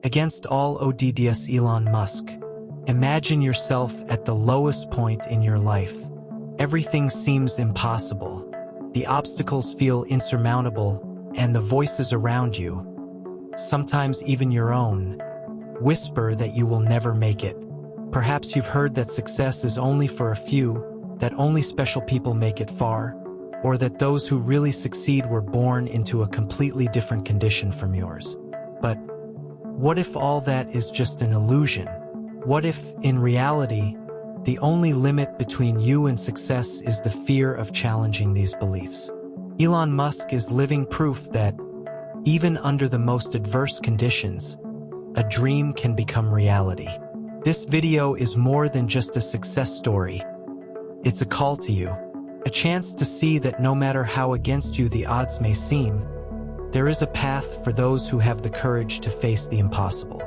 Against all odds Elon Musk, imagine yourself at the lowest point in your life. Everything seems impossible. The obstacles feel insurmountable, and the voices around you, sometimes even your own, whisper that you will never make it. Perhaps you've heard that success is only for a few, that only special people make it far, or that those who really succeed were born into a completely different condition from yours. But what if all that is just an illusion? What if, in reality, the only limit between you and success is the fear of challenging these beliefs? Elon Musk is living proof that, even under the most adverse conditions, a dream can become reality. This video is more than just a success story. It's a call to you, a chance to see that no matter how against you the odds may seem, there is a path for those who have the courage to face the impossible.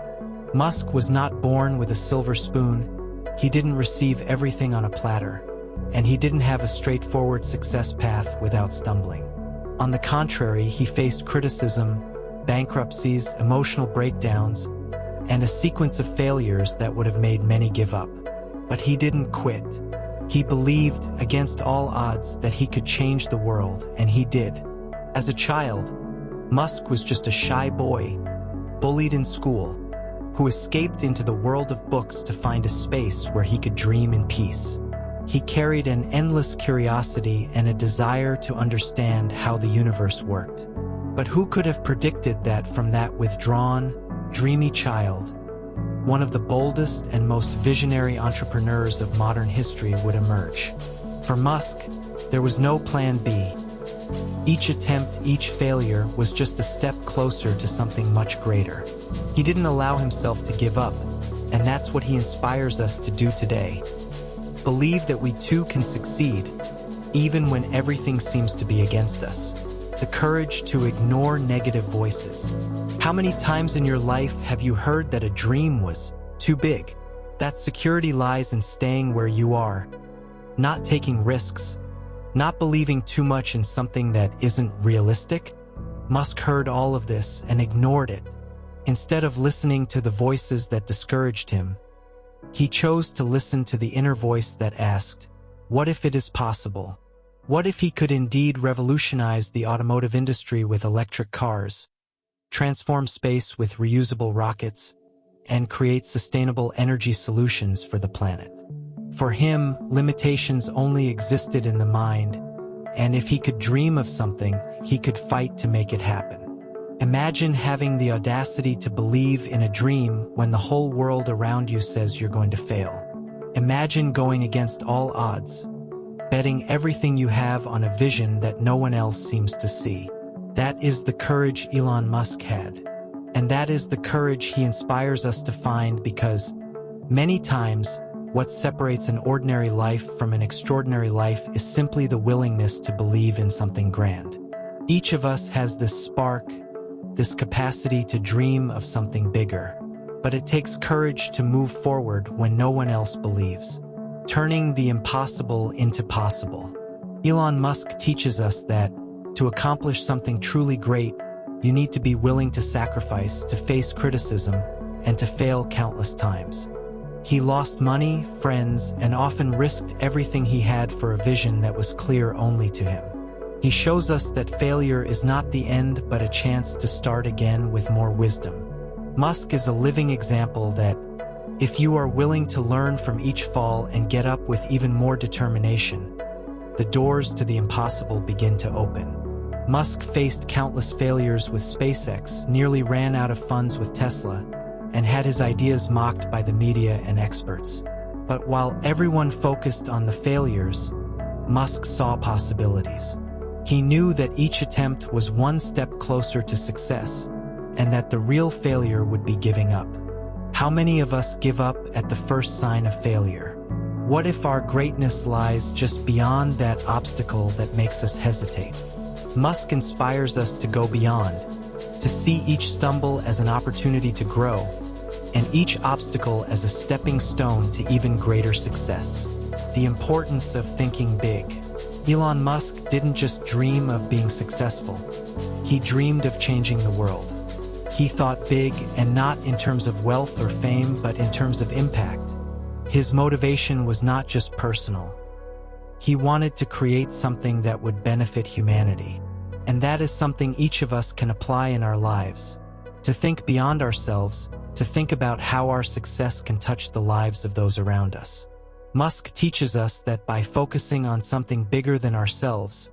Musk was not born with a silver spoon. He didn't receive everything on a platter, and he didn't have a straightforward success path without stumbling. On the contrary, he faced criticism, bankruptcies, emotional breakdowns, and a sequence of failures that would have made many give up. But he didn't quit. He believed, against all odds, that he could change the world, and he did. As a child, Musk was just a shy boy, bullied in school, who escaped into the world of books to find a space where he could dream in peace. He carried an endless curiosity and a desire to understand how the universe worked. But who could have predicted that from that withdrawn, dreamy child, one of the boldest and most visionary entrepreneurs of modern history would emerge? For Musk, there was no plan B. Each attempt, each failure was just a step closer to something much greater. He didn't allow himself to give up, and that's what he inspires us to do today. Believe that we too can succeed, even when everything seems to be against us. The courage to ignore negative voices. How many times in your life have you heard that a dream was too big? That security lies in staying where you are, not taking risks, not believing too much in something that isn't realistic. Musk heard all of this and ignored it. Instead of listening to the voices that discouraged him, he chose to listen to the inner voice that asked, what if it is possible? What if he could indeed revolutionize the automotive industry with electric cars, transform space with reusable rockets, and create sustainable energy solutions for the planet? For him, limitations only existed in the mind, and if he could dream of something, he could fight to make it happen. Imagine having the audacity to believe in a dream when the whole world around you says you're going to fail. Imagine going against all odds, betting everything you have on a vision that no one else seems to see. That is the courage Elon Musk had. And that is the courage he inspires us to find, because many times, what separates an ordinary life from an extraordinary life is simply the willingness to believe in something grand. Each of us has this spark, this capacity to dream of something bigger. But it takes courage to move forward when no one else believes. Turning the impossible into possible. Elon Musk teaches us that to accomplish something truly great, you need to be willing to sacrifice, to face criticism, and to fail countless times. He lost money, friends, and often risked everything he had for a vision that was clear only to him. He shows us that failure is not the end, but a chance to start again with more wisdom. Musk is a living example that, if you are willing to learn from each fall and get up with even more determination, the doors to the impossible begin to open. Musk faced countless failures with SpaceX, nearly ran out of funds with Tesla, and had his ideas mocked by the media and experts. But while everyone focused on the failures, Musk saw possibilities. He knew that each attempt was one step closer to success, and that the real failure would be giving up. How many of us give up at the first sign of failure? What if our greatness lies just beyond that obstacle that makes us hesitate? Musk inspires us to go beyond, to see each stumble as an opportunity to grow, and each obstacle as a stepping stone to even greater success. The importance of thinking big. Elon Musk didn't just dream of being successful. He dreamed of changing the world. He thought big, and not in terms of wealth or fame, but in terms of impact. His motivation was not just personal. He wanted to create something that would benefit humanity. And that is something each of us can apply in our lives. To think beyond ourselves, to think about how our success can touch the lives of those around us. Musk teaches us that by focusing on something bigger than ourselves,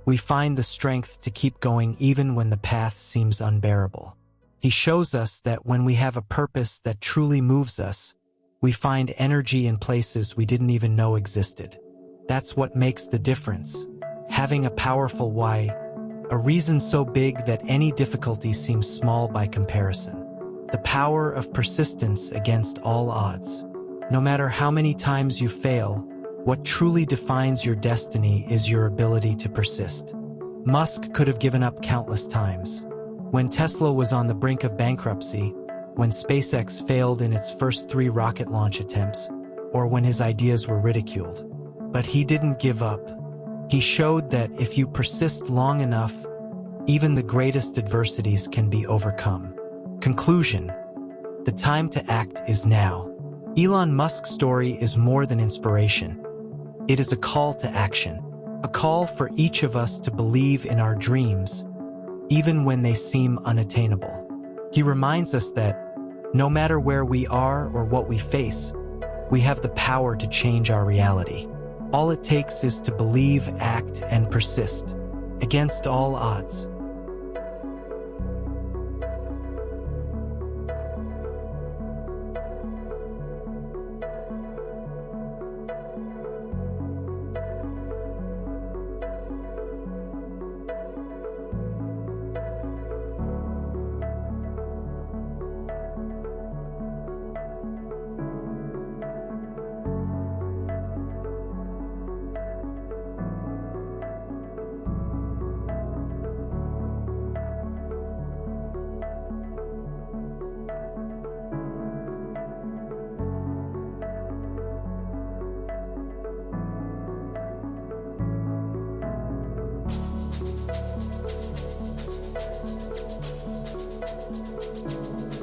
we find the strength to keep going even when the path seems unbearable. He shows us that when we have a purpose that truly moves us, we find energy in places we didn't even know existed. That's what makes the difference. Having a powerful why, a reason so big that any difficulty seems small by comparison. The power of persistence against all odds. No matter how many times you fail, what truly defines your destiny is your ability to persist. Musk could have given up countless times. When Tesla was on the brink of bankruptcy, when SpaceX failed in its first 3 rocket launch attempts, or when his ideas were ridiculed. But he didn't give up. He showed that if you persist long enough, even the greatest adversities can be overcome. Conclusion: the time to act is now. Elon Musk's story is more than inspiration. It is a call to action, a call for each of us to believe in our dreams, even when they seem unattainable. He reminds us that, no matter where we are or what we face, we have the power to change our reality. All it takes is to believe, act, and persist, against all odds.